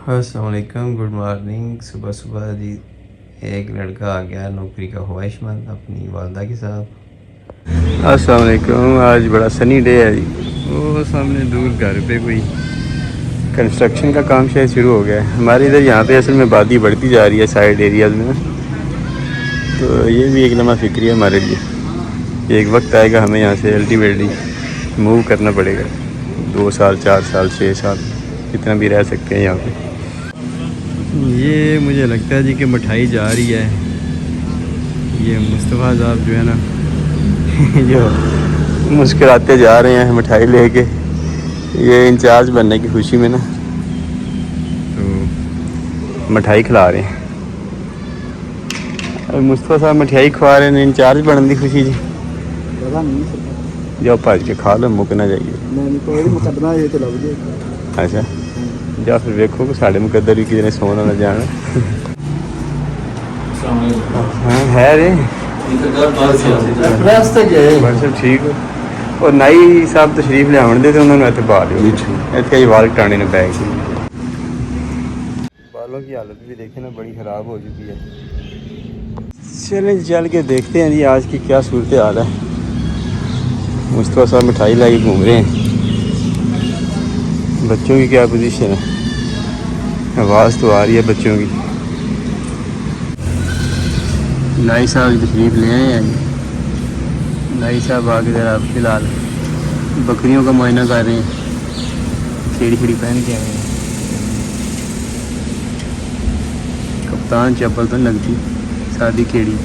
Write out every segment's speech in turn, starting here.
अस्सलाम वालेकुम, good morning. सुबह सुबह जी एक लड़का आ गया नौकरी का ख्वाहिशमंद अपनी वालदा के साथ। अस्सलाम वालेकुम। आज बड़ा सनी डे है जी। वो सामने दूर घर पे कोई कंस्ट्रक्शन का काम शायद शुरू हो गया है। हमारे इधर यहाँ पे असल में आबादी बढ़ती जा रही है साइड एरियाज़ में ना, तो ये भी एक लम्हा फ़िक्री है हमारे लिए। एक वक्त आएगा हमें यहाँ से अल्टीमेटली मूव करना पड़ेगा। 2 साल 4 साल 6 साल कितना भी रह सकते हैं यहाँ पे। ये मुझे लगता है जी कि मिठाई जा रही है। ये मुस्तफ़ा साहब जो है ना जो मुस्कुराते जा रहे हैं मिठाई लेके, ये इंचार्ज बनने की खुशी में ना तो मिठाई खिला रहे हैं। अब मुस्तफ़ा साहब मिठाई खवा रहे हैं इंचार्ज बनने की खुशी जी। जाओ भज के खा लो, मुक ना जाइए। अच्छा या फिर वेखो कि साढ़े मुकद्दर भी किसी ने सोना ना जाना। हाँ है रे सब ठीक हो। और नाई साहब तशरीफ लिया दे तो उन्होंने इतने बाल इतने वाल कटाने ने बैग से। बालों की हालत भी देखे ना बड़ी ख़राब हो चुकी है। चलें चल के देखते हैं जी आज की क्या सूरत हाल है। मुस्तफ़ा साहब मिठाई लाई घूम रहे हैं। बच्चों की क्या पोजीशन है, आवाज़ तो आ रही है बच्चों की। नाई साहब तशरीफ ले आए हैं। नाई साहब आके ज़रा फ़िलहाल बकरियों का मुआयना कर रहे हैं। खेड़ी खड़ी पहन के आए हैं। कप्तान चप्पल तो लगती सादी खेड़ी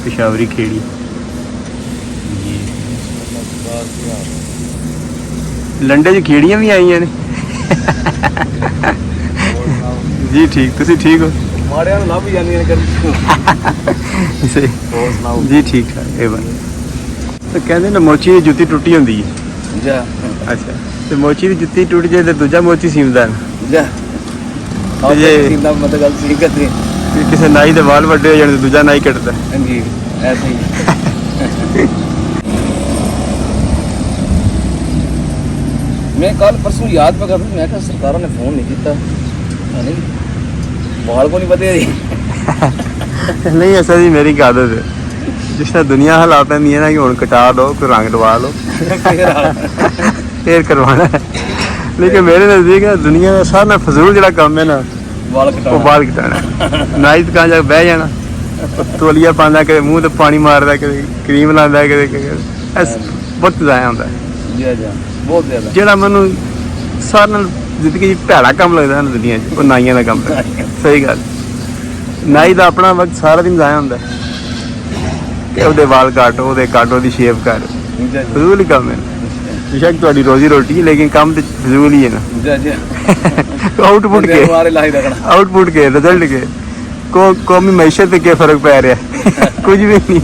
पेशावरी खेड़ी। लंडे च खेड़ियाँ भी आई ने जी। ठीक तुसी ठीक हो जी ठीक ठाक ए बन। तो कहते ना मोची की जुत्ती टुटी होंगी है। अच्छा तो मोची की जुत्ती टुट जाए तो दूजा मोची सीमदा किसी नाई के वाल वड्डे हो जाने तो दूजा नाई कटता मैं कल परसों याद पे कर मैं क्या सरकार ने फोन नहीं किया बाल को नहीं पता नहीं ऐसा जी मेरी आदत है जिस तरह दुनिया हालात पैंदी है ना कि हुण कटा लो कोई रंग लवा लो फिर करवाना है। लेकिन मेरे नज़दीक है दुनिया का सारा फजूल जो काम है ना वो बाल कटाना। नाई दुकान जाके बह जाना तौलिया पाँदा कदे मूँह ते पानी मारदा कदे क्रीम लांदा कदे बहुत ज़ाया होंदा बहुत ज्यादा ਜਿਹੜਾ ਮੈਨੂੰ ਸਾਰਿਆਂ ਨਾਲ ਜ਼ਿੰਦਗੀ 'ਚ ਭੈੜਾ ਕੰਮ ਲੱਗਦਾ ਨਾ ਦੁਨੀਆ 'ਚ ਉਹ ਨਾਈਆਂ ਦਾ ਕੰਮ ਹੈ। ਸਹੀ ਗੱਲ ਨਾਈ ਦਾ ਆਪਣਾ ਵਕਤ ਸਾਰਾ ਦਿਨ ਜ਼ਾਇਆ ਹੁੰਦਾ ਕਿ ਉਹਦੇ ਵਾਲ ਕੱਟ ਉਹਦੇ ਕੱਟ ਉਹਦੀ ਸ਼ੇਵ ਕਰ ਫਜ਼ੂਲ ਹੀ ਕੰਮ ਹੈ। ਬੇਸ਼ੱਕ ਤੁਹਾਡੀ ਰੋਜ਼ੀ ਰੋਟੀ ਹੈ ਲੇਕਿਨ ਕੰਮ ਤੇ ਫਜ਼ੂਲ ਹੀ ਹੈ ਨਾ। ਆਊਟਪੁੱਟ ਕੇ ਰਿਜ਼ਲਟ ਕੇ ਕੌਮੀ ਮੈਸ਼ੀਅਤ ਤੇ ਕੀ ਫਰਕ ਪੈ ਰਿਹਾ ਕੁਝ ਵੀ ਨਹੀਂ।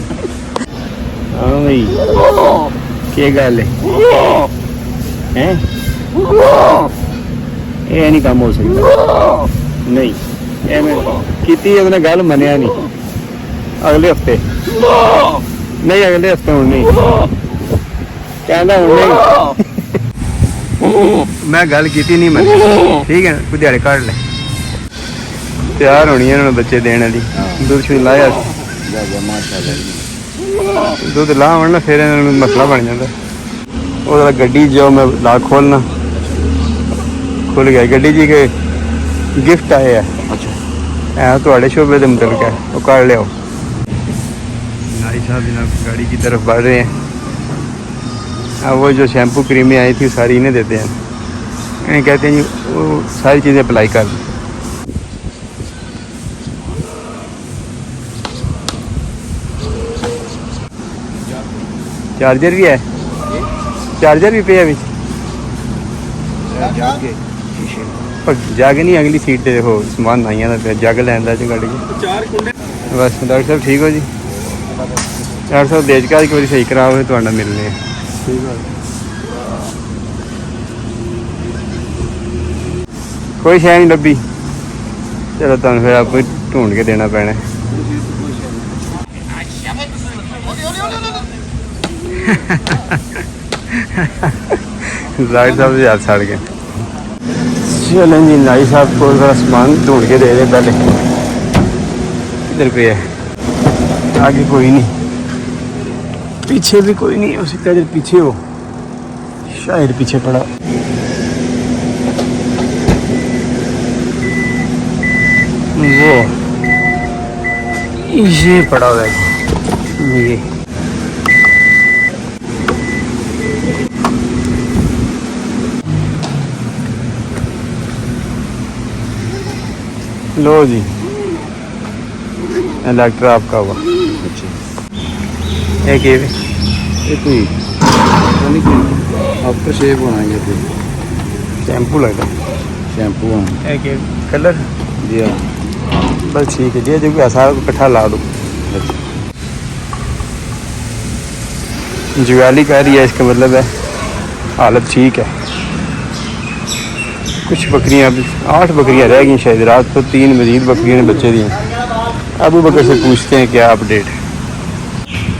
ਹਾਂ ਬਈ ਕੀ ਗੱਲ है ये नहीं काम हो सकता नहीं की गल मनिया नहीं। अगले हफ्ते नहीं अगले हफ्ते हूँ नहीं कहना मैं गल की नहीं मनी ठीक है कोई दिहाड़ी काट ले तैयार होनी है बच्चे देने की। दुध शुद्ध लाया दुध ला ना फिर मसला बन जाता। और गड्डी जो मैं लाख खोलना खुल गया गड्डी जी के गिफ्ट आए हैं। अच्छा थोड़े शोबे के मुतलक है वो कर लिया। नाई साहब जनाब गाड़ी की तरफ बढ़ रहे हैं। अब वो जो शैम्पू क्रीमें आई थी सारी इन्हें देते हैं। इन्हें कहते हैं जी वो सारी चीज़ें अप्लाई कर दो। चार्जर भी है चार्जर भी पे अभी जग नहीं अगली सीट पे देखो समान नाइया का जग लैंदा जो गाड़ी बस। डॉक्टर साहब ठीक हो जी। डॉक्टर साहब देजका एक बार सही कराओ तो मिलने कोई शह नहीं लभी। चलो तुम फिर आप ढूंढ के देना पैना। जाहिर साहब जी हाथ सड़ गए। चलें जी, नाई साहब को ज़रा सामान ढूंढ के दे दें पहले। इधर पे है, आगे कोई नहीं, पीछे भी कोई नहीं हो सकता। इधर पीछे हो, शायद पीछे पड़ा। वो ये पड़ा हुआ है ये। लो जी, इलेक्टर आपका हुआ। एक ये कोई आफ्टर शेव होना है, ये शैम्पू लगता है, शैम्पू होना एक ये कलर जी। बस ठीक है जी, जो कोई ऐसा इकट्ठा ला दो। जुगाली कह रही है, इसका मतलब है हालत ठीक है। कुछ बकरियां, अभी 8 बकरियां रह गई शायद, रात को 3 मजीद बकरियों ने बच्चे दिए। अबू बकर से पूछते हैं क्या अपडेट।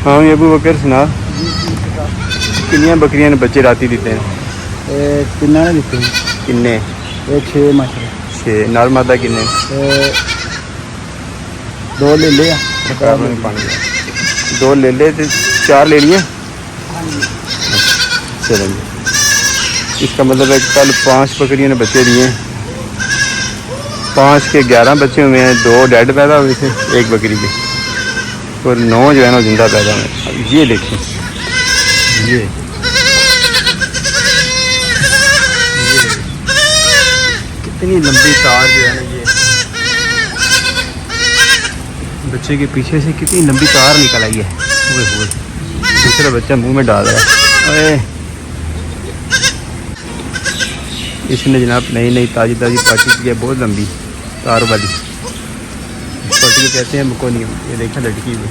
हाँ अबू बकर सुना, कितनी बकरियां ने बच्चे राती देते हैं? किन्ना ने दिते किन्ने? 6 माशा 6 नाल मादा किन्ने? 2 ले लिया, दो ले ले तो 4 ले लिए। चलेंगे, इसका मतलब है कल 5 बकरियों ने बच्चे दिए, 5 के 11 बच्चे हुए हैं, 2 डेड पैदा हुए थे एक बकरी के, और 9 जो है ना जिंदा पैदा हुए। ये देखें, ये कितनी लंबी तार जो है ना, ये बच्चे के पीछे से कितनी लंबी तार निकल आई है। वो दूसरा बच्चा मुंह में डाल रहा है। इसने जनाब नई नई ताज़ी ताज़ी पार्टी की है, बहुत लंबी तार वाली पार्टी को कहते हैं मकोनियम। ये देखा लड़की हुई,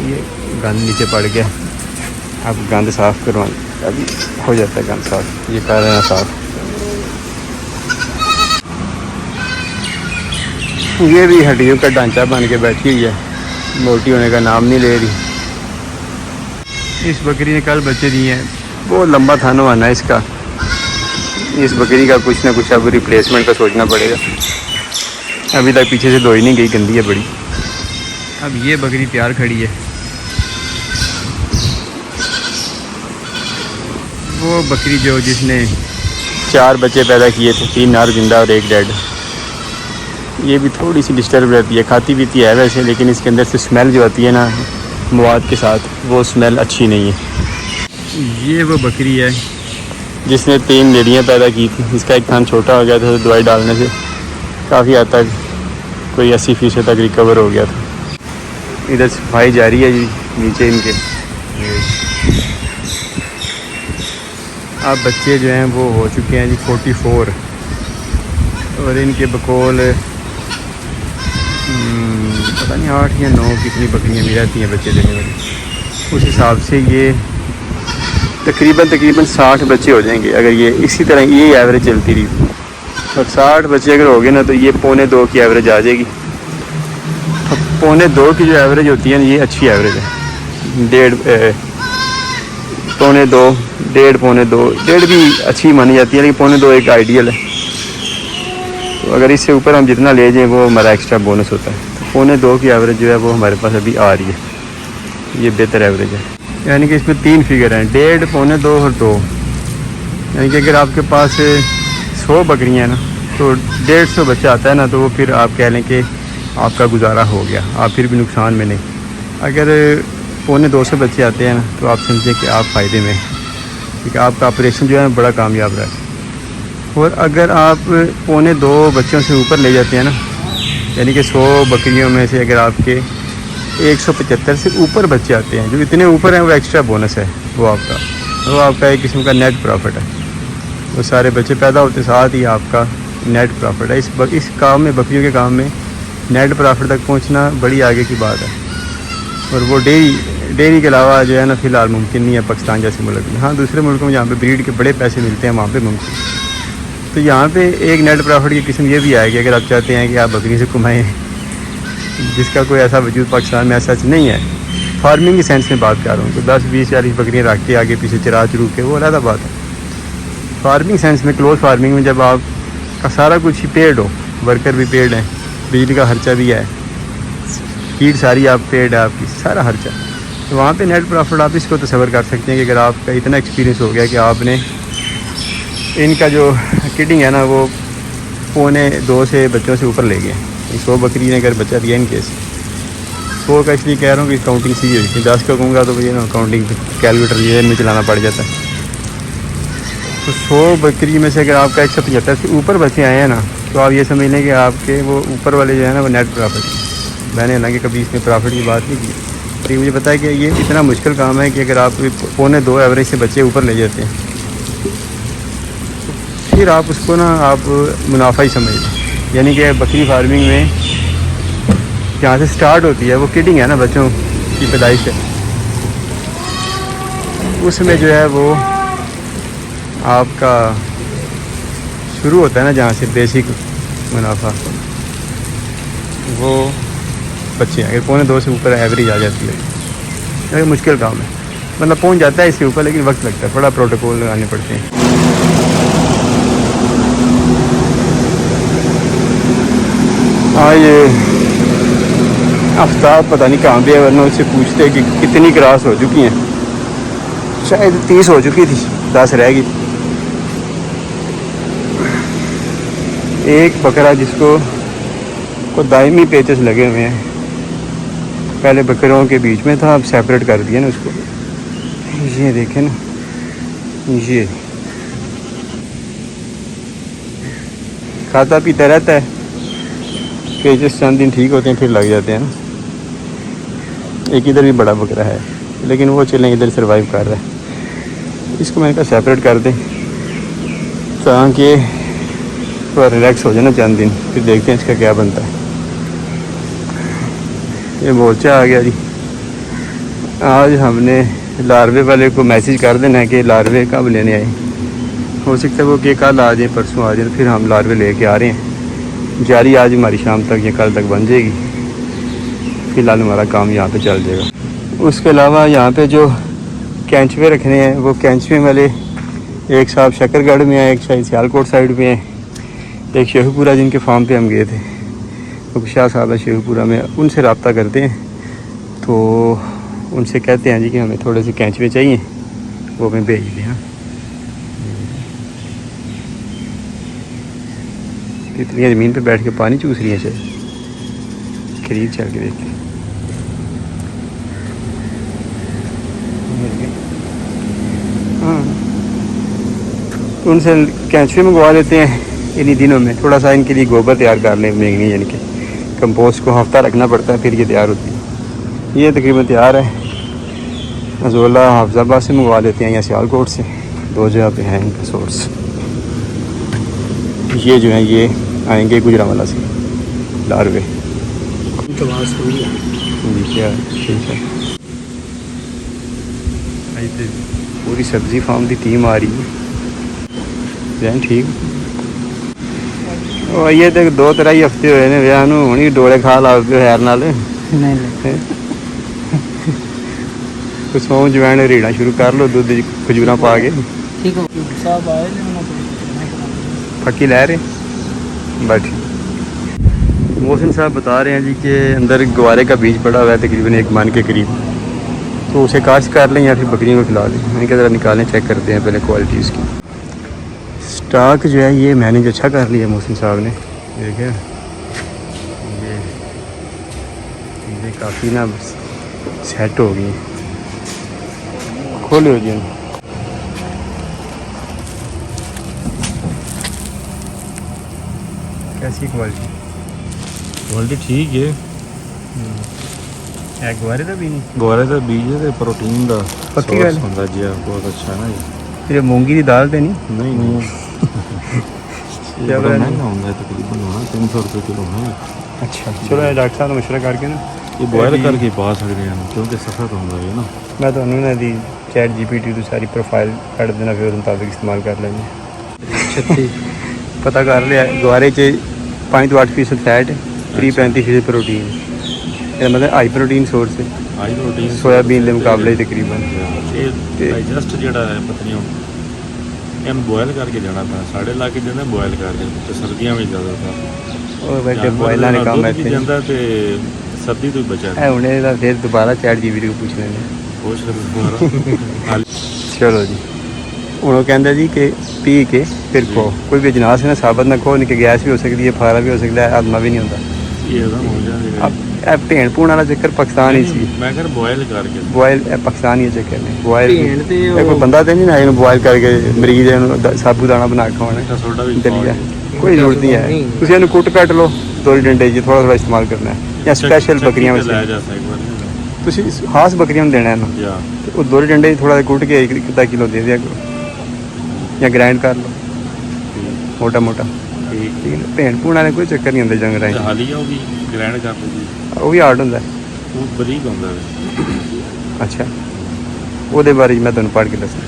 ये गंद नीचे पड़ गया, अब गंद साफ़ करवाएं, अभी हो जाता है गंद साफ़। ये कर रहे हैं साफ़। ये भी हड्डियों का ढांचा बन के बैठी हुई है, मोटी होने का नाम नहीं ले रही। इस बकरी ने कल बच्चे दिए हैं, बहुत लंबा थाना आना है इसका। इस बकरी का कुछ ना कुछ अब रिप्लेसमेंट का सोचना पड़ेगा। अभी तक पीछे से धोई नहीं गई, गंदी है बड़ी। अब ये बकरी तैयार खड़ी है। वो बकरी जो जिसने 4 बच्चे पैदा किए थे, 3 नार जिंदा और 1 डेड, ये भी थोड़ी सी डिस्टर्ब रहती है, खाती पीती है वैसे, लेकिन इसके अंदर से स्मेल जो आती है ना मवाद के साथ, वो स्मेल अच्छी नहीं है। ये वो बकरी है जिसने 3 लेडियाँ पैदा की थी। इसका एक थान छोटा हो गया था, तो दवाई डालने से काफ़ी हद तक कोई 80% तक रिकवर हो गया था। इधर सफाई जारी है जी नीचे इनके। अब बच्चे जो हैं वो हो चुके हैं जी 44, और इनके बकौल पता नहीं 8 या 9 कितनी बकरियाँ भी रहती हैं बच्चे देने वाली। उस हिसाब से ये तकरीबन 60 बच्चे हो जाएंगे अगर ये इसी तरह ये एवरेज चलती रही। और 60 बच्चे अगर हो गए ना, तो ये 1.25 की एवरेज आ जाएगी। 1.25 की जो एवरेज होती है ना, ये अच्छी एवरेज है। 1.5 1.5 1.5 भी अच्छी मानी जाती है, लेकिन 1.25 एक आइडियल है। तो अगर इससे ऊपर हम जितना ले जाएँ वो हमारा एक्स्ट्रा बोनस होता है। तो 1.25 की एवरेज जो है वो हमारे पास अभी आ रही है, ये बेहतर एवरेज है। यानी कि इसमें 3 फिगर हैं, 1.5, 1.25 और 2। यानी कि अगर आपके पास 100 बकरियाँ हैं ना, तो 150 बच्चा आता है ना, तो वो फिर आप कह लें कि आपका गुजारा हो गया, आप फिर भी नुकसान में नहीं। अगर 1.25 बच्चे आते हैं ना, तो आप समझें कि आप फ़ायदे में, क्योंकि आपका ऑपरेशन जो है बड़ा कामयाब रहा है। और अगर आप 1.25 बच्चों से ऊपर ले जाते हैं ना, यानी कि 100 बकरियों में से अगर आपके 175 से ऊपर बच्चे आते हैं, जो इतने ऊपर हैं वो एक्स्ट्रा बोनस है, वो आपका एक किस्म का नेट प्रॉफिट है। वो सारे बच्चे पैदा होते साथ ही आपका नेट प्रॉफिट है। इस काम में, बकरियों के काम में नेट प्रॉफिट तक पहुंचना बड़ी आगे की बात है। और वो डेयरी के अलावा जो है ना फ़िलहाल मुमकिन नहीं है पाकिस्तान जैसे मुल्क में। हाँ, दूसरे मुल्कों में जहाँ पे ब्रीड के बड़े पैसे मिलते हैं वहाँ पे मुमकिन। तो यहाँ पे एक नेट प्रॉफिट की किस्म ये भी आएगी, अगर आप चाहते हैं कि आप बकरी से कमाएँ, जिसका कोई ऐसा वजूद पाकिस्तान में ऐसा नहीं है। फार्मिंग की सेंस में बात कर रहा हूँ, तो 10, 20, 40 बकरियाँ रख के आगे पीछे चरा चरू के, वो अलग बात है। फार्मिंग सेंस में, क्लोज फार्मिंग में, जब आप का सारा कुछ ही पेड हो, वर्कर भी पेड है, बिजली का खर्चा भी है, फीड सारी आप पेड है आपकी, सारा खर्चा। तो वहाँ पे नेट प्रॉफिट आप इसको तसव्वुर कर सकते हैं कि अगर आपका इतना एक्सपीरियंस हो गया कि आपने इनका जो किडिंग है ना वो 1.25 से बच्चों से ऊपर ले गए। 100 बकरी ने अगर बच्चा दिया इनकेस 100 का, इसलिए कह रहा हूँ कि काउंटिंग सी हुई थी। 10 का कहूँगा तो भैया ना काउंटिंग कैलकुलेटर ये में चलाना पड़ जाता है। तो 100 बकरी में से अगर आपका 175 से ऊपर बच्चे आए हैं ना, तो आप ये समझ लें कि आपके वो ऊपर वाले जो है ना वो नेट प्रॉफिट। मैंने हालांकि कभी इसमें प्रॉफिट की बात नहीं की, लेकिन मुझे पता है कि ये इतना मुश्किल काम है कि अगर आप 1.25 एवरेज से बच्चे ऊपर ले जाते हैं, फिर आप उसको ना आप मुनाफा ही समझ लें। यानी कि बकरी फार्मिंग में जहाँ से स्टार्ट होती है वो किडिंग है ना, बच्चों की पैदाइश है, उसमें जो है वो आपका शुरू होता है ना जहाँ से बेसिक मुनाफा, वो बच्चे अगर 1.25 से ऊपर एवरेज आ जाती है, अगर मुश्किल काम है, मतलब पहुँच जाता है इसके ऊपर, लेकिन वक्त लगता है, बड़ा प्रोटोकॉल लगाने पड़ते हैं। हाँ, ये आफ्ताब पता नहीं कहाँ पे है, वरना उससे पूछते कि कितनी क्रॉस हो चुकी हैं। शायद 30 हो चुकी थी, 10 रह गई। एक बकरा जिसको को दायमी पेचेस लगे हुए हैं, पहले बकरों के बीच में था, अब सेपरेट कर दिया ना उसको। ये देखें ना, ये खाता पीता रहता है, पेचेस चंद दिन ठीक होते हैं फिर लग जाते हैं ना। एक इधर भी बड़ा बकरा है, लेकिन वो चलें इधर सर्वाइव कर रहा है। इसको मैंने कहा सेपरेट कर दें ताकि थोड़ा रिलैक्स हो जाए ना चंद दिन, फिर देखते हैं इसका क्या बनता है। ये मोर्चा आ गया जी। आज हमने लार्वे वाले को मैसेज कर देना है कि लार्वे कब लेने आए। हो सकता है वो कि कल आ जाए, परसों आ जाए, फिर हम लार्वे लेके आ रहे हैं। जारी आज हमारी शाम तक या कल तक बन जाएगी। फ़िलहाल हमारा काम यहाँ पे चल जाएगा। उसके अलावा यहाँ पे जो कैंचवे रखने हैं, वो कैंचवे वाले एक साहब शकरगढ़ में है, एक शायद सियालकोट साइड में है, एक शेखपुरा जिनके फार्म पे हम गए थे, तो शाह साहब है शेखपुरा में, उनसे रब्ता करते हैं। तो उनसे कहते हैं जी कि हमें थोड़े से कैंचवे चाहिए, वो हमें भेज दें। हाँ, तितलियाँ ज़मीन पे बैठ के पानी चूस रही हैं, शायद करीब चल के देखते हैं। हाँ, उनसे कैंचवे मंगवा लेते हैं इन्हीं दिनों में। थोड़ा सा इनके लिए गोबर तैयार कर लें, मेंगनी यानी कि कंपोस्ट को हफ्ता रखना पड़ता है, फिर ये तैयार होती है। ये तकरीबन तैयार है। अजोला हाफजाबाद से मंगवा लेते हैं या सियालकोट से, 2 जगह पे हैं इनका सोर्स। ये जो है ये आएंगे गुजरांवाला से लार्वे। क्या ठीक है, पूरी सब्जी फार्म की टीम आ रही है। ठीक ये तो 2-3 हफ्ते हुए ने विआह नूं, हुणी डोले खा ला हैर नाल कुछ सौं जवैन रीड़ा शुरू कर लो, दूध खजूरा पा के। फक्की लै रहे बट मोहसिन साहब बता रहे हैं जी कि अंदर गवारे का बीज पड़ा हुआ है तकरीबन 1 मन के करीब, तो उसे काश्त कर लें या फिर बकरियों को खिला दें। मैंने कहा ज़रा निकालें, चेक करते हैं पहले क्वालिटी उसकी। स्टॉक जो है ये मैनेज अच्छा कर लिया मोहसिन साहब ने, देखिए ये काफ़ी ना सेट हो गई। खोले हो जी, कैसी क्वालिटी? क्वालिटी ठीक है। गवारे का भी नहीं, गवारे का बीज है, प्रोटीन का पक्की गल होंदा जी, बहुत अच्छा है ना ये। फिर मूंगी की दाल तो नहीं? नहीं ये बड़ा महंगा होंदा है, तकरीबन होना 300 रुपये किलो है। अच्छा चलो डॉक्टर साहब मशवरा करके ना ये बॉयल करके पा सकते हैं क्योंकि सख्त होंदा है ना। मैं तो उन्होंने दी चैट GPT तो सारी प्रोफाइल कट देना, फिर मुताबिक इस्तेमाल कर लेंगे। 36 पता कर लिया। गवारे 5 to 8% फैट है, 30-35% प्रोटीन, मतलब हाई प्रोटीन सोर्स है। हाई प्रोटीन सोयाबीन के मुकाबले तकरीबन ये डाइजेस्ट जेड़ा है पत्नियों ਇਹਨੂੰ ਬੋਇਲ ਕਰਕੇ ਜਾਣਾ ਪੈਣਾ। ਸਾਡੇ ਇਲਾਕੇ ਜਾਂਦੇ ਬੋਇਲ ਕਰਦੇ ਤੇ ਸਰਦੀਆਂ ਵਿੱਚ ਜ਼ਿਆਦਾਤਰ ਉਹ ਵੱਡੇ ਬੋਇਲਾਂ ਨੇ ਕੰਮ ਇੱਥੇ ਜਾਂਦਾ ਤੇ ਸਰਦੀ ਤੋਂ ਹੀ ਬਚਿਆ ਇਹ ਹੁਣੇ ਦਾ ਫਿਰ ਦੁਬਾਰਾ ਚੈਟ ਜੀਪੀਟੀ ਨੂੰ ਪੁੱਛ ਲੈਂਦੇ। ਖੁਸ਼ ਦੁਬਾਰਾ। ਚਲੋ ਜੀ, ਹੁਣ ਉਹ ਕਹਿੰਦਾ ਜੀ ਕਿ ਪੀ ਕੇ ਫਿਰ ਖੋ, ਕੋਈ ਵੀ ਅਜਨਾਸ ਨਾ ਸਾਬਤ ਨਾ ਖੋ, ਨਹੀਂ ਕਿ ਗੈਸ ਵੀ ਹੋ ਸਕਦੀ ਹੈ, ਫਾਰਾ ਵੀ ਹੋ ਸਕਦਾ ਹੈ, ਆਦਮਾ ਵੀ ਨਹੀਂ ਹੁੰਦਾ। ਇਹ ਤਾਂ ਹੋ ਜਾਏਗਾ। ਇਹ ਭੇਣ ਭੂਣ ਵਾਲਾ ਚੱਕਰ ਪਾਕਿਸਤਾਨ ਹੀ ਸੀ। ਮੈਂ ਕਹਿੰਦਾ ਬੋਇਲ ਕਰਕੇ ਬੋਇਲ ਇਹ ਪਾਕਿਸਤਾਨ ਹੀ ਚੱਕਰ ਨੇ ਬੋਇਲ। ਭੇਣ ਤੇ ਇਹ ਕੋਈ ਬੰਦਾ ਤੇ ਨਹੀਂ ਨਾ ਇਹਨੂੰ ਬੋਇਲ ਕਰਕੇ ਮਰੀਜ਼ ਨੂੰ ਸਾਬੂਦਾਨਾ ਬਣਾ ਕੇ ਖਵਾਉਣਾ। ਤਾਂ ਸੋਡਾ ਵੀ ਦਲੀਆ ਕੋਈ ਜ਼ਰੂਰਤ ਨਹੀਂ ਹੈ। ਤੁਸੀਂ ਇਹਨੂੰ ਕੁੱਟ ਕੱਟ ਲਓ, ਦੋਰੀ ਡੰਡੇ ਜੀ ਥੋੜਾ ਥੋੜਾ ਇਸਤੇਮਾਲ ਕਰਨਾ ਹੈ, ਜਾਂ ਸਪੈਸ਼ਲ ਬੱਕਰੀਆਂ ਲੈ ਵਾਸਤੇ ਜਾ ਸਕਦਾ ਤੁਸੀਂ ਖਾਸ ਬੱਕਰੀਆਂ ਨੂੰ ਦੇਣਾ ਇਹਨੂੰ, ਜਾਂ ਤੇ ਉਹ ਦੋਰੀ ਡੰਡੇ ਥੋੜਾ ਜਿਹਾ ਕੁੱਟ ਕੇ ਇੱਕ ਅੱਧਾ ਕਿਲੋ ਦੇ ਦਿਆ ਕਰੋ, ਜਾਂ ਗ੍ਰਾਈਂਡ ਕਰ ਲਓ ਮੋਟਾ ਮੋਟਾ। ਠੀਕ ਠੀਕ ਹੈ। ਭੇਣ ਭੂਣ ਵਾਲੇ ਕੋਈ ਚੱਕਰ ਨਹੀਂ ਹੁੰਦਾ ਜੰਗ ਰਾਈ, ਹਾਲੀਆ ਉਹ ਵੀ ਗ੍ਰੈਂਡ ਕਰ ਲਓ ਜੀ, ਉਹ ਵੀ ਹਾਰਡ ਹੁੰਦਾ। ਉਹ ਬਰੀਕ ਹੁੰਦਾ ਹੈ। ਅੱਛਾ, ਉਹਦੇ ਬਾਰੇ ਮੈਂ ਤੁਹਾਨੂੰ ਪੜ੍ਹ ਕੇ ਦੱਸਾਂ।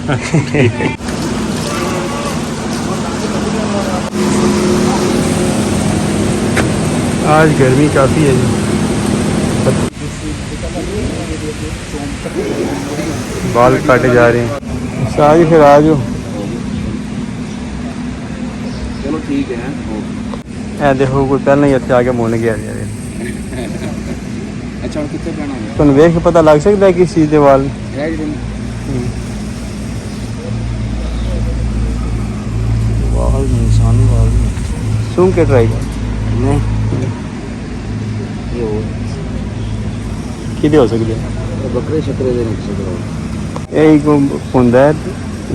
आज गर्मी काफ़ी है जी। बाल काटे जा रहे हैं। शाह जी फिर आ जाओ। चलो ठीक है। ए देखो कोई पहले ही इतने आके मुड़ गया यार। अच्छा, और कितने पैना है? तुम देख के पता लग सकता है किस चीज़ के वाल है जी नहीं? ਵਾਲ ਨਹੀਂ ਸਾਨੂੰ ਵਾਲ ਨਹੀਂ सूंघ के ट्राई कर। नहीं, ये हो किदे हो सकते हैं तो बकरे शकरे दे नुकसे करो। एक होंदा है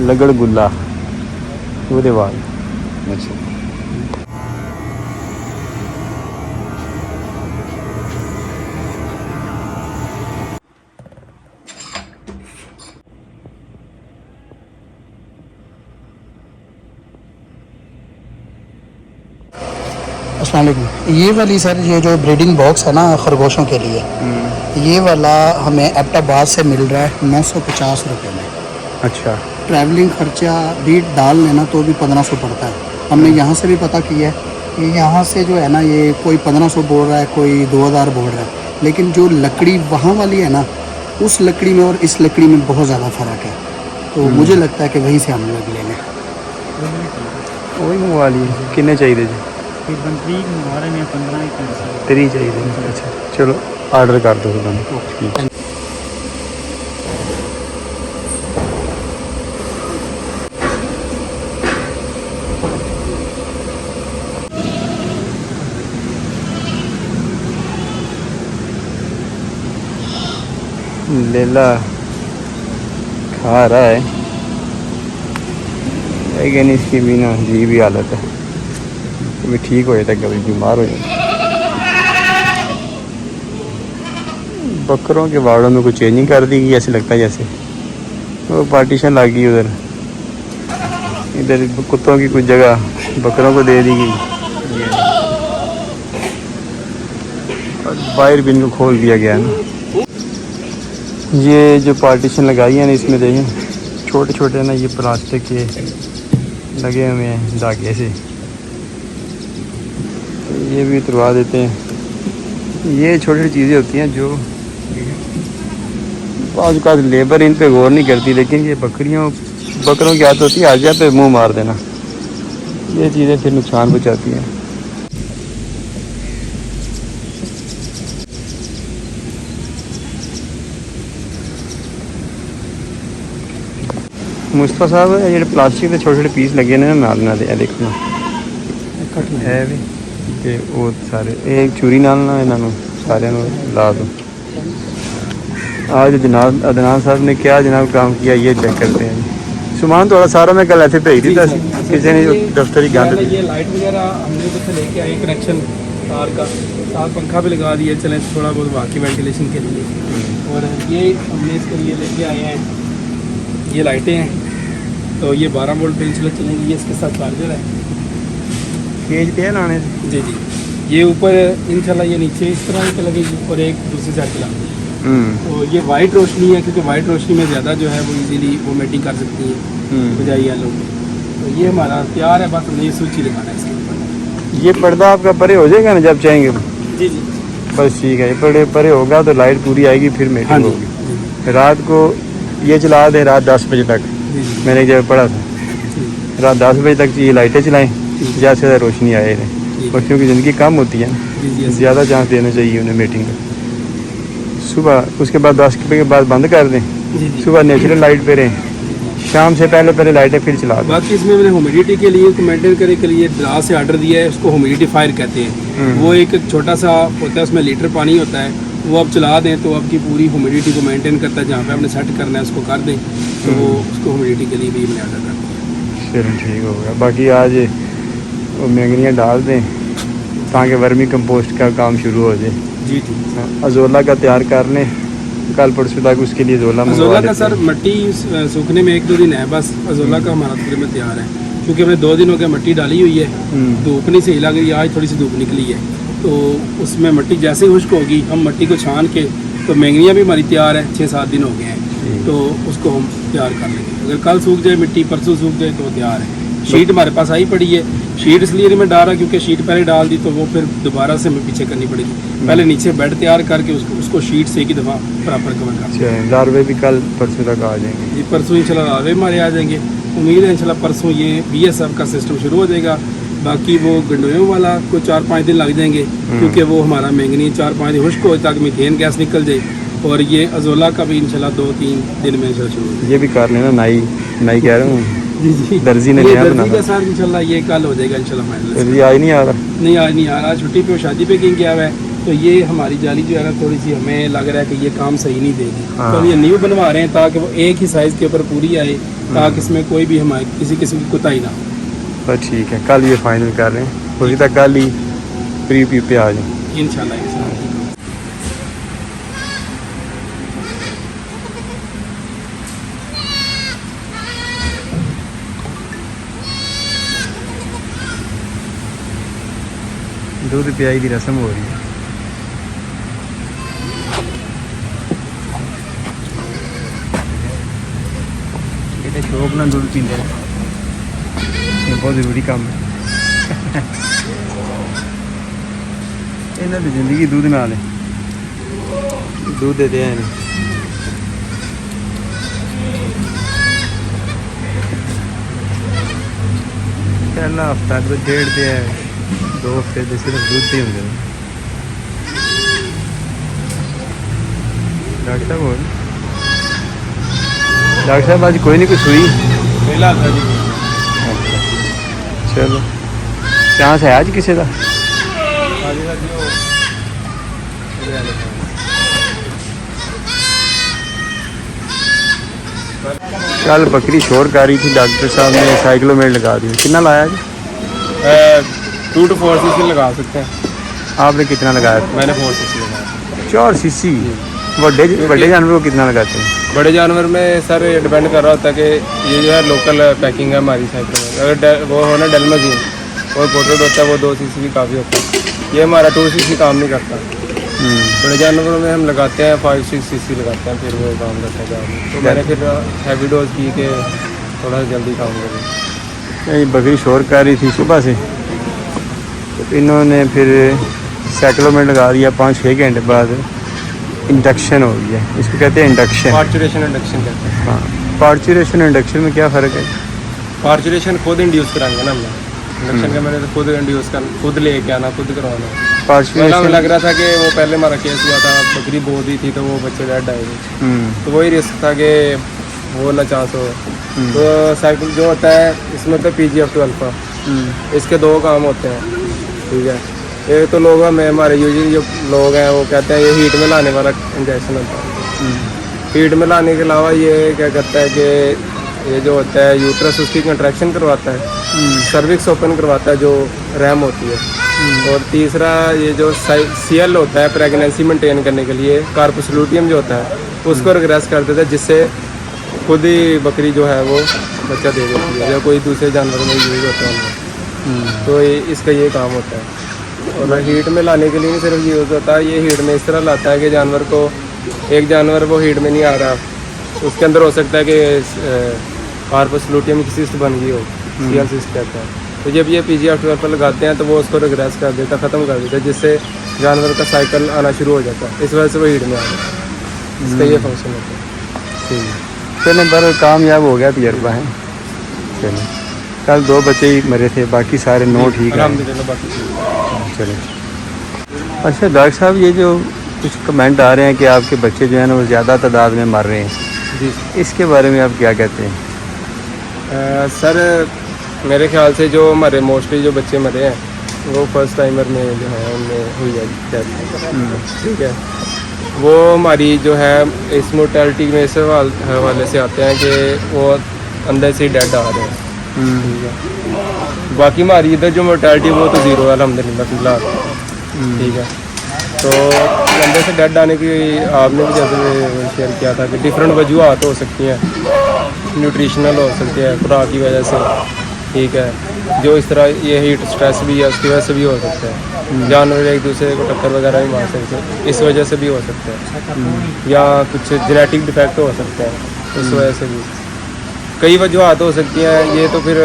लगड़ गुल्ला, ਉਹਦੇ ਵਾਲ। अच्छा, अस्सलाम वालेकुम। ये वाली सर ये जो ब्रीडिंग बॉक्स है ना खरगोशों के लिए, ये वाला हमें एबटाबाद से मिल रहा है 950 रुपये में। अच्छा, ट्रैवलिंग खर्चा भी डाल लेना तो भी 1500 पड़ता है। हमने यहाँ से भी पता किया है कि यहाँ से जो है ना ये कोई 1500 बोल रहा है, कोई 2000 बोल रहा है, लेकिन जो लकड़ी वहाँ वाली है ना, उस लकड़ी में और इस लकड़ी में बहुत ज़्यादा फ़र्क है। तो मुझे लगता है कि वहीं से हम लोग ले लें। वही मंगवा लिए। कितने चाहिए जी? 3 चाहिए। अच्छा चलो आर्डर कर दो तुम। लेला खा रहा है लेकिन इसकी भी ना जी भी हालत है, कभी ठीक हो जाता है कभी बीमार हो जाता है। बकरों के वाड़ों में कुछ चेंजिंग कर दी गई, ऐसे लगता है जैसे वो पार्टीशन लग गई उधर, इधर कुत्तों की कुछ जगह बकरों को दे दी गई और बाहर भी इनको खोल दिया गया ना। ये जो पार्टीशन लगाई है ना, इसमें देखें छोटे छोटे ना ये प्लास्टिक के लगे हुए हैं धागे से, तो ये भी उतरवा देते हैं। ये छोटी छोटी चीज़ें होती हैं जो आज का लेबर इन पे गौर नहीं करती, लेकिन ये बकरों की आदत होती है आजा पे मुंह मार देना, ये चीज़ें फिर नुकसान पहुँचाती हैं। मुस्तफा साहब ये प्लास्टिक के छोटे छोटे पीस लगे ने नाल ना दे देखो है भी ते वो सारे एक चूरी नाल ना इन्हों सारे ला दो। आज जनाब अदनान साहब ने क्या जनाब काम किया ये चेक करते हैं। सामान थोड़ा सारा मैं कल ऐसे भेज दिया किसी ने दफ्तरी गंद। ये लाइट वगैरह हमने तो लेके आए कनेक्शन तार का, साथ पंखा भी लगा दिया चले थोड़ा बहुत बाकी वेंटिलेशन के लिए। और ये हमने इसके लिए लेके आए हैं ये लाइटें हैं, तो ये 12 वोल्ट पे इंसुलेट चलेंगी, ये इसके साथ चार्जर है। केज पे है लाने जी जी, ये ऊपर इंशाल्लाह ये नीचे इस तरह से लगेगी और एक दूसरी साइड पे लगेगी। तो ये वाइट रोशनी है क्योंकि वाइट रोशनी में ज़्यादा जो है वो इजीली वो मेटिंग कर सकती है बजाय येलो में। तो ये हमारा तैयार है, बस हमने ये स्विच ही लगाना है इसके ऊपर। ये पर्दा आपका परे हो जाएगा ना जब चाहेंगे? जी जी बस ठीक है, ये परे होगा तो लाइट पूरी आएगी, फिर हाँ मीटिंग जी होगी। रात को ये चला दें रात 10 बजे तक, जी जी मैंने एक जगह पढ़ा था। रात 10 बजे तक ये लाइटें चलाएं, ज़्यादा से ज़्यादा रोशनी आए रहे। और क्योंकि ज़िंदगी कम होती है ना, ज़्यादा चांस देना चाहिए उन्हें मीटिंग का। सुबह उसके बाद 10 बजे के बाद बंद कर दें, सुबह नेचुरल लाइट पे रहें, शाम से पहले लाइटें फिर चला दें। बाकी इसमें मैंने ह्यूमिडिटी के लिए उसको मेंटेन करने के लिए ड्रा से ऑर्डर दिया है, उसको ह्यूमिडिफायर कहते हैं। वो एक छोटा सा होता है, उसमें लीटर पानी होता है, वो आप चला दें तो आपकी पूरी ह्यूमिडिटी को मेंटेन करता है। जहाँ पे आपने सेट करना है उसको कर दें तो वो उसको ह्यूमिडिटी के लिए भी मैंने ऑर्डर कर दिया। फिर ठीक हो गया। बाकी आज वो मैंगनियाँ डाल दें ताकि वर्मी कंपोस्ट का काम शुरू हो जाए। जी जी। अजोला का तैयार कर लें, कल परसों तक उसके लिए अजोला का सर मट्टी सूखने में 1-2 दिन है बस। अजोला का हमारा तकरीबन तैयार है, क्योंकि हमने 2 दिन हो गए मट्टी डाली हुई है, धूप नहीं सही लग रही, आज थोड़ी सी धूप निकली है तो उसमें मट्टी जैसे ही खुश्क होगी हम मट्टी को छान के, तो मैंगनियाँ भी हमारी तैयार है, 6-7 दिन हो गए हैं तो उसको हम तैयार कर लेंगे। अगर कल सूख जाए मिट्टी, परसों सूख जाए तो तैयार है। शीट हमारे पास आई पड़ी है, शीट इसलिए नहीं मैं डाल रहा क्योंकि शीट पहले डाल दी तो वो फिर दोबारा से हमें पीछे करनी पड़ेगी। पहले नीचे बेड तैयार करके उसको शीट से एक ही दफ़ा प्रॉपर कवर कर। लार्वे भी कल परसों तक आ जाएंगे जी, परसों इंशाल्लाह लार्वे हमारे आ जाएंगे। उम्मीद है इंशाल्लाह परसों ये BSF का सिस्टम शुरू हो जाएगा। बाकी वो गंडोयों वाला को 4-5 दिन लग जाएंगे, क्योंकि वो हमारा मैंगनी 4-5 दिन खुश्क हो ताकि मीथेन गैस निकल जाए। और ये अजोला का भी इंशाल्लाह 2-3 दिन में इंशाल्लाह शुरू हो जाएगा। ये भी कर लेना, नाई कह रहा हूँ जी जी, दर्जी ने ये नया दर्जी बना का सर इंशाल्लाह ये कल हो जाएगा इंशाल्लाह फाइनल। दर्जी आज नहीं आ रहा। नहीं आज नहीं आ रहा, छुट्टी पे शादी पे कहीं गया हुआ है। तो ये हमारी जाली जो है ना थोड़ी सी हमें लग रहा है कि ये काम सही नहीं देगी, तो हम ये न्यू बनवा रहे हैं ताकि वो एक ही साइज़ के ऊपर पूरी आए, ताकि इसमें कोई भी हमारे किसी किस्म की कोताही ना हो। बस ठीक है, कल ये फाइनल कर रहे हैं, हो तक कल ही प्री पे आ जाए इंशाल्लाह। दूध पियाई की रस्म हो रही है। ये शौक ना दूध पीते हैं, ये बहुत ज़रूरी काम है। इन्हें तो जिंदगी दूध नाल है, दूध देते हैं इन्हें। पहला हफ्ता तो 1.5 दे है, 2 हफ्ते तो सिर्फ दूध से ही होंगे। डॉक्टर साहब बोल, डॉक्टर साहब आज कोई नहीं कुछ हुई। चलो चांस है आज किसी का। कल बकरी शोर कर रही थी, डॉक्टर साहब ने साइक्लोमेट लगा दी। कितना लाया जी? 2 to 4 cc लगा सकते हैं। आपने कितना लगाया था? मैंने 4 cc लगाया। 4 cc। बड़े जानवर को कितना लगाते हैं? बड़े जानवर में सर ये डिपेंड कर रहा होता है कि ये जो है लोकल पैकिंग है हमारी साइकिल में। अगर वो हो ना डेलमजीन और पोर्ट्रेट होता है वो 2 cc भी काफ़ी होता है। ये हमारा 2 cc काम नहीं करता। बड़े जानवरों में हम लगाते हैं 5-6 cc लगाते हैं, फिर वो काम करता है जानवर। तो मैंने फिर हैवी डोज पी के थोड़ा जल्दी काम करें। ये बकरी शोर कर रही थी सुबह से, तो इन्होंने फिर साइक्लोमेट लगा दिया। 5-6 घंटे बाद इंडक्शन हो गया, इसको कहते हैं इंडक्शन। पार्चुरेशन इंडक्शन कहते हैं। हाँ, पार्चुरेशन इंडक्शन में क्या फ़र्क है? पार्चुरेशन खुद इंड्यूस कराएंगे ना हमने। इंडक्शन का मैंने तो खुद इंड्यूस कर, खुद लेके आना, खुद करवाना। पहले हमें लग रहा था कि वो पहले हमारा केस हुआ था, बकरी बो दी थी तो वो बच्चे डेड आए थे, तो वही रिस्क था कि वो वाला चांस हो। तो साइकिल जो होता है इसमें तो PGF2 अल्फा, इसके 2 काम होते हैं, ठीक है। एक तो लोग हमें हमारे यूजली जो लोग हैं वो कहते हैं ये हीट में लाने वाला इंजेक्शन होता है। हीट में लाने के अलावा ये क्या करता है कि ये जो होता है यूट्रस उसकी कंट्रैक्शन करवाता है, सर्विक्स ओपन करवाता है जो रैम होती है। और तीसरा ये जो CL होता है प्रेगनेंसी मेंटेन करने के लिए, कार्पस लूटियम जो होता है उसको रिग्रेस कर देता है, जिससे खुद ही बकरी जो है वो बच्चा दे देती है या कोई दूसरे जानवर में यूज होता है। तो इसका ये काम होता है। और हीट में लाने के लिए नहीं सिर्फ यूज़ होता है, ये हीट में इस तरह लाता है कि जानवर को, एक जानवर वो हीट में नहीं आ रहा, उसके अंदर हो सकता है कि कार्पस लूटियम की सिस्ट बन गई हो, CL सिस्ट कहते हैं। तो जब ये PGF2 पर लगाते हैं तो वो उसको रिग्रेस कर देता, ख़त्म कर देता है, जिससे जानवर का साइकिल आना शुरू हो जाता है। इस वजह से वो हीट में आ जाता है, इसका ये फंक्शन होता है। ठीक है, चलें पर कामयाब हो गया तजर्बा है। चलें कल 2 बच्चे ही मरे थे, बाकी सारे 9 ठीक है। अल्हम्दुलिल्लाह बाकी ठीक। चले। अच्छा डॉक्टर साहब, ये जो कुछ कमेंट आ रहे हैं कि आपके बच्चे जो हैं ना वो ज़्यादा तादाद में मर रहे हैं, जी इसके बारे में आप क्या कहते हैं? सर मेरे ख्याल से जो हमारे मोस्टली जो बच्चे मरे हैं वो फर्स्ट टाइमर में जो है उनमें हुई है डेथ। ठीक है, वो हमारी जो है इस मोर्टेलिटी में इस हवाले से आते हैं कि वो अंदर से डेड आ रहे हैं। ठीक है, बाकी हमारी इधर जो मोर्टेलिटी वो तो ज़ीरो है अल्हम्दुलिल्लाह फिलहाल। ठीक है, तो अंदर से डेड आने की आपने भी जैसे शेयर किया था कि डिफरेंट वजूहत हो सकती हैं, न्यूट्रिशनल हो सकती है खुराक की वजह से। ठीक है, जो इस तरह ये हीट स्ट्रेस भी है उसकी वजह से भी हो सकता है, जानवर एक दूसरे को टक्कर वगैरह भी मार सकते हैं, इस वजह से भी हो सकता है, या कुछ जेनेटिक डिफेक्ट हो सकता है इस वजह से भी। कई वजूहत हो सकती हैं। ये तो फिर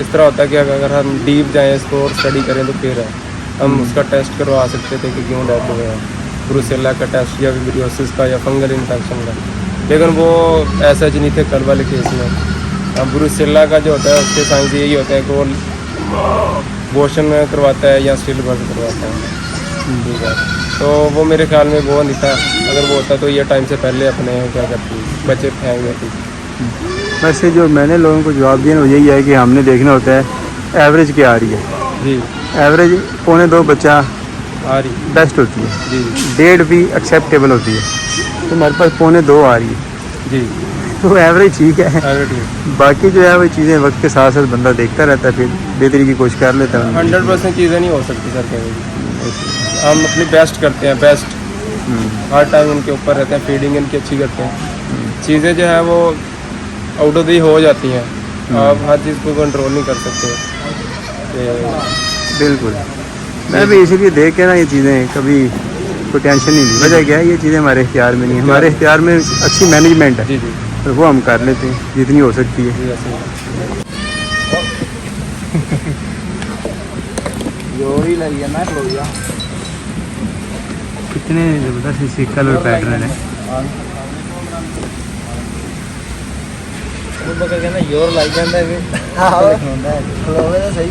इस तरह होता है कि अगर हम डीप जाएँ इसको और स्टडी करें तो फिर हम उसका टेस्ट करवा सकते थे कि क्यों डेथ हुए हैं, ब्रुसेला का टेस्ट या विब्रियोसिस का या फंगल इन्फेक्शन का, लेकिन वो ऐसा नहीं थे कल वाले केस में। अब ब्रुसेला का जो होता है उसके साइंस यही होता है कि वो मोशन करवाता है या स्टिल बर्थ करवाता है। ठीक है, तो वो मेरे ख्याल में वो नहीं था, अगर वो होता तो ये टाइम से पहले अपने क्या करती बच्चे फेंक देती। वैसे जो मैंने लोगों को जवाब दिया ना वो यही है कि हमने देखना होता है एवरेज क्या आ रही है। जी, एवरेज 1.25 बच्चा आ रही बेस्ट होती है, जी 1.5 भी एक्सेप्टेबल होती है, तो हमारे पास 2.25 आ रही है, जी तो एवरेज ठीक है। एवरेज बाकी जो है वो चीज़ें वक्त के साथ साथ बंदा देखता रहता है, फिर बेहतरी की कोशिश कर लेता है। 100% चीज़ें नहीं हो सकती सर कहीं भी। हम अपनी बेस्ट करते हैं, बेस्ट हर टाइम उनके ऊपर रहते हैं, फीडिंग इनकी अच्छी करते हैं। चीज़ें जो है वो आउट ऑफ दी हो जाती हैं, आप हर चीज़ को कंट्रोल नहीं कर सकते। बिल्कुल, मैं भी इसीलिए देख के ना ये चीज़ें कभी कोई टेंशन नहीं ली। वजह क्या है, ये चीज़ें हमारे इख्तियार में नहीं है, हमारे इख्तियार में अच्छी मैनेजमेंट है, जी जी तो वो हम कर लेते हैं जितनी हो सकती है। जी ऐसे कितने ज़बरदस्त कलर पैटर्न है। कहना जोर लग जाता है खलोवे तो सही।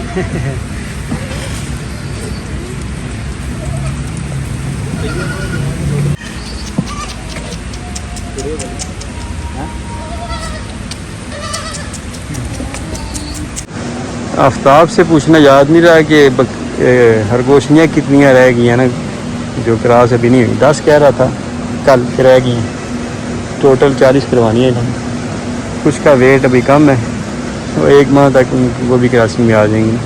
आफ्ताब से पूछना याद नहीं रहा कि खरगोशियाँ कितनी रह गई हैं ना, जो क्रॉस अभी नहीं हुई। 10 कह रहा था कल के रह गई हैं, टोटल 40 करवानी है इन्होंने। कुछ का वेट अभी कम है, तो 1 माह तक वो भी क्रॉसिंग में आ जाएंगी।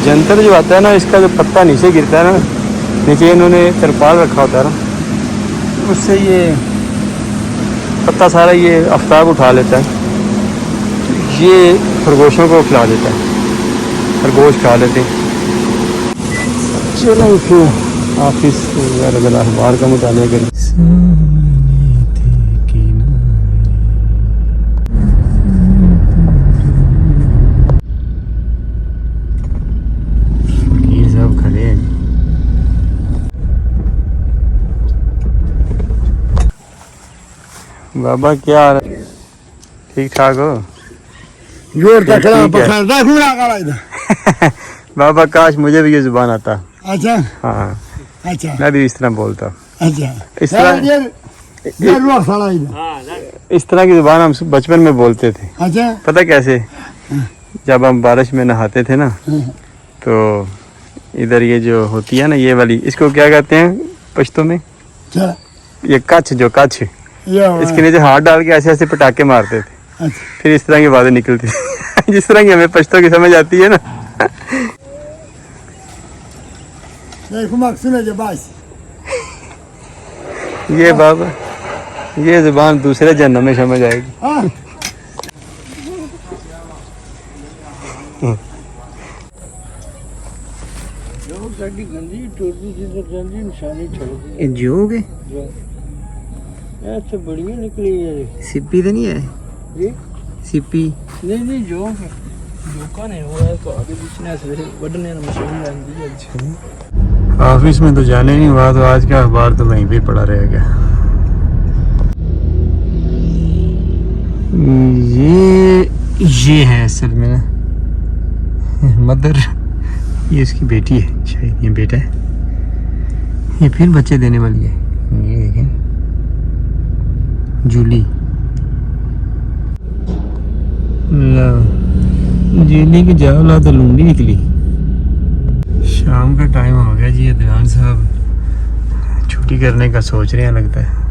जंतर जो आता है ना, इसका जो पत्ता नीचे गिरता है ना, नीचे इन्होंने तिरपाल रखा होता है ना, उससे ये पत्ता सारा ये आफ्ताब उठा लेता है, ये खरगोशों को खिला देता है, खरगोश खा लेते हैं। चलो फिर ऑफिस वगैरह अखबार का मुताला करें। बाबा क्या हाल है? ठीक ठाक हो? जोर तक ठीक है। पकड़ बाबा काश मुझे भी ये जुबान आता। अच्छा हाँ, अच्छा मैं भी इस तरह बोलता। अच्छा इस तरह इस तरह की जुबान हम बचपन में बोलते थे। अच्छा पता कैसे? जब हम बारिश में नहाते थे ना, तो इधर ये जो होती है ना ये वाली, इसको क्या कहते हैं पश्तो में? अच्छा ये कच्छ, जो कच्छ, इसके नीचे हाथ डाल के ऐसे ऐसे पटाखे मारते थे, फिर इस तरह की आवाजें निकलती थी जिस तरह की हमें पश्तो की समझ आती है ना। ये बाबा, ये जुबान दूसरे जन्म में समझ आएगी। जोग है अच्छा बढ़िया निकली है सिप्पी तो नहीं है जी सिप्पी नहीं नहीं जो कौन है वो है तो आगे पीछे से बढ़ने मशीन रहती है अच्छा ऑफिस में तो जाने नहीं हुआ, तो आज का अखबार तो वहीं पे पड़ा रहेगा। ये है असल में ना मदर, ये इसकी बेटी है शायद, ये बेटा है, ये फिर बच्चे देने वाली है। ये देखें जूली, जूली की जावला तो लूंडी निकली। शाम का टाइम हो गया जी, अदनान साहब छुट्टी करने का सोच रहे हैं लगता है।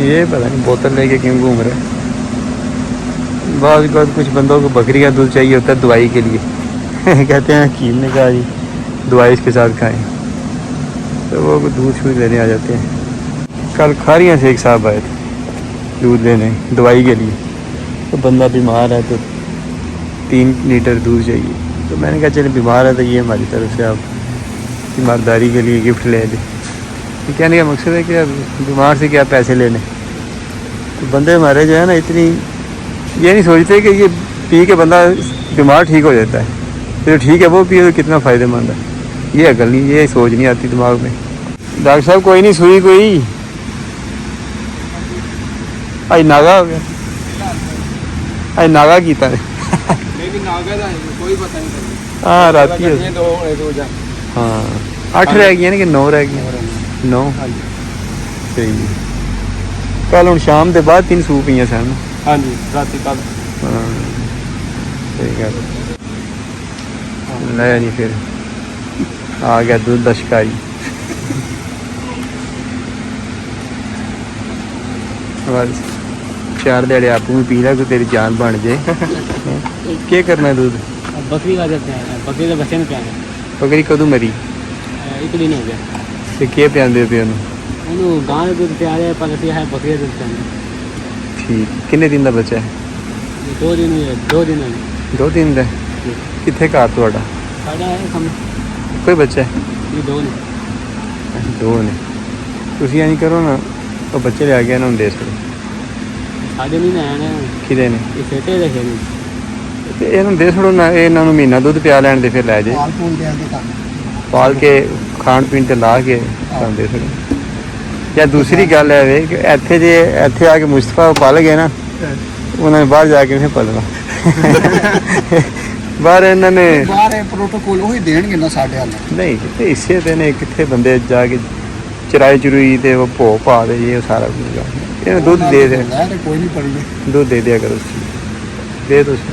ये पता नहीं बोतल लेके क्यों घूम रहे हैं। बाद कुछ बंदों को बकरी का दूध चाहिए होता है दवाई के लिए कहते हैं हकीम ने कहा जी दवाई इसके साथ खाएं, तो वो दूध शूध लेने आ जाते हैं। कल खारियाँ से एक साहब आए थे दूध लेने दवाई के लिए, तो बंदा बीमार है तो 3 लीटर दूध चाहिए। तो मैंने कहा चले बीमार है तो ये हमारी तरफ से आप तीमारदारी के लिए गिफ्ट ले लें। कहने का मकसद है कि अब बीमार से क्या पैसे लेने। तो बंदे हमारे जो है ना इतनी ये नहीं सोचते कि ये पी के बंदा बीमार ठीक हो जाता है, तो ठीक है वो पिए तो कितना फ़ायदेमंद है, ये अकल नहीं, ये सोच नहीं आती दिमाग में। डॉक्टर साहब कोई नहीं सुई कोई आज नागा हो गया, आज नागा कीता है कोई पता नहीं। हाँ रात की हाँ 8 रह गई ना कि 9 रह गई 9 सही है। कल हम शाम के बाद 3 सूप पी सन। हाँ जी रात कल हाँ सही गल ले जी। फिर आ गया दूध दा शिकारी। बस 4 दिहाड़े आपू भी पी ला तो तेरी जान बन जाए। क्या करना है दूध? बकरी का देते हैं, बकरी के बच्चे में क्या है? बकरी कदों मरी? 1 दिन हो गया। तो क्या पियादे पे ਉਹਨੂੰ ਗਾਂ ਦੇ ਦੁੱਧ ਪਿਆ ਰਿਹਾ ਪਰ ਅਸੀਂ ਹੈ ਬੱਕਰੀ ਦੇ ਦੁੱਧ ਪਿਆਉਂਦੇ। ठीक किन्ने दिन का बच्चा है? 2 दिन ਹੋਏ 2 दिन ਹੋਏ 2 दिन का कितने घर ਤੁਹਾਡਾ? ਸਾਡਾ ਹੈ ਕੰਮ कोई बच्चा है? ਇਹ 2 ਨੇ 2 ने ਤੁਸੀਂ ਐਂ ਕਰੋ ਨਾ ਉਹ ਬੱਚੇ ਲੈ ਗਿਆ ਨਾ ਦੇ ਸਕੋ ਸਾਡੇ ਨਹੀਂ ਆਇਆ ਨਾ ਕਿਦੇ ਨੇ ਇਹ ਛੋਟੇ ਰਹੇ ਨੇ ਤੇ ਇਹਨੂੰ ਦੇ ਛੜੋ ਨਾ ਇਹਨਾਂ ਨੂੰ ਮਹੀਨਾ ਦੁੱਧ ਪਿਆ ਲੈਣ ਦੇ ਫਿਰ ਲੈ ਜੇ पाल पूल दे काम ਪਾਲ ਕੇ ਖਾਣ ਪੀਣ ਤੇ ਲਾ ਕੇ ਤਾਂ ਦੇ ਛੜੋ। ਜਾਂ ਦੂਸਰੀ ਗੱਲ ਹੈ ਵੇ ਕਿ ਇੱਥੇ ਜੇ ਇੱਥੇ ਆ ਕੇ ਮੁਸਤਫਾ ਪਾਲ ਗਏ ਨਾ ਉਹਨਾਂ ਨੇ ਬਾਹਰ ਜਾ ਕੇ ਫਿਰ ਪਾਲਣਾ। ਬਾਹਰ ਇਹਨਾਂ ਨੇ बाहर प्रोटोकॉल वही देंगे ना साढ़े हाल ਨਹੀਂ ਕਿਤੇ ਹਿੱਸੇ ਤੇ ਨੇ ਕਿੱਥੇ ਬੰਦੇ ਜਾ ਕੇ ਚਰਾਈ ਚਰੂਈ ਤੇ ਉਹ ਭੋ ਪਾ ਦੇ ਇਹ ਸਾਰਾ ਕੁਝ ਇਹਨੂੰ ਦੁੱਧ ਦੇ ਦੇ कोई नहीं पड़ी दूध दे दिया करो उसकी दे दो उसको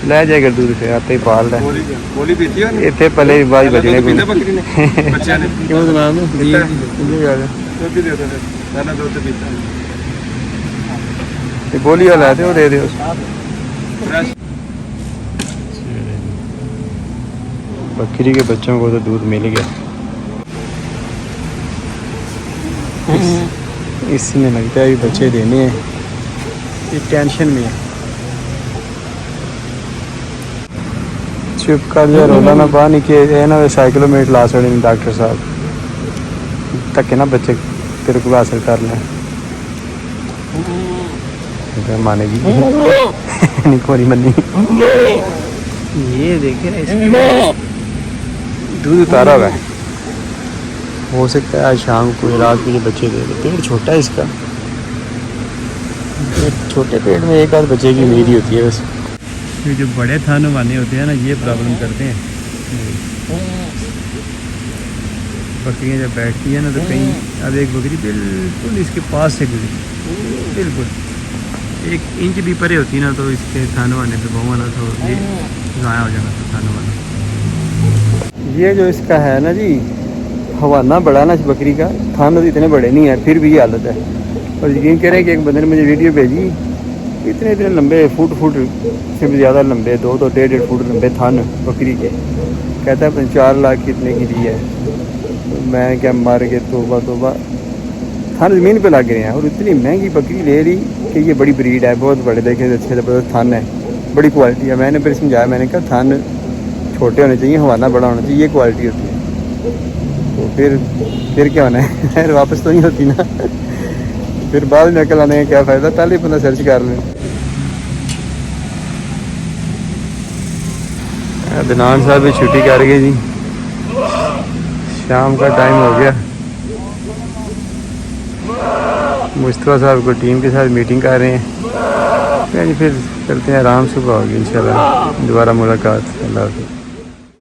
ले जाएगा दूध फिर आपे ही पाल रहा है गोली पीती है इतने पहले भी बाज बजने को बकरी ने बच्चा ने क्यों सुना दूं दुध भी देता है पहला दूध पीता है ये बोली वाला है वो दे दे बकरी के बच्चों को तो दूध मिल गया। इसमें लगता है कि बच्चे देने हैं, ये टेंशन में है। चुप कर जा रोला ना बाहर नहीं के ना साइकिलोमीटर ला सकते नहीं डॉक्टर साहब धक्के ना बच्चे तेरे को हासिल करना है मानेगी नहीं कोरी मनी। ये देखे ना दूध उतारा हुआ है, हो सकता है आज शाम को रात को ये बच्चे दे दे। पेट छोटा है इसका, छोटे पेट में एक आध बच्चे की उम्मीद ही होती है बस। ये जो बड़े थान वाले होते हैं ना ये प्रॉब्लम करते हैं। बकरियाँ जब बैठती है ना तो कहीं अब एक बकरी बिल्कुल इसके पास से गुजरी, बिल्कुल 1 इंच भी परे होती ना तो इसके थान वाले पे बहु वाला तो ये ज़ाया हो जाना था थान वाला। ये जो इसका है ना जी हवाना बड़ा ना इस बकरी का, थान तो इतने बड़े नहीं है फिर भी ये हालत है। और यकीन करें कि एक बंदे ने मुझे वीडियो भेजी, इतने इतने लंबे फुट से भी ज़्यादा लंबे 2 तो 1.5 फुट लंबे थान बकरी के। कहता है 4 लाख कितने की दी है। तो मैं क्या मार के तोबा तोबा थान ज़मीन पे लग रहे हैं और इतनी महंगी बकरी ले रही कि ये बड़ी ब्रीड है, बहुत बड़े देखे अच्छे ज़बरदस्त थान है। बड़ी क्वालिटी है। मैंने फिर समझाया, मैंने कहा थान छोटे होने चाहिए, हवाना बड़ा होना चाहिए, ये क्वालिटी होती है। तो फिर क्या होना है फिर वापस तो नहीं होती ना फिर बाद में अकल आने का क्या फ़ायदा, पहले ही बंदा सर्च कर लें। अदनान साहब भी छुट्टी कर गए जी, शाम का टाइम हो गया। मुस्तफा साहब को टीम के साथ मीटिंग कर रहे हैं। फिर करते हैं आराम, सुबह होगी इंशाल्लाह दोबारा मुलाकात। अल्लाह हाफ़िज़।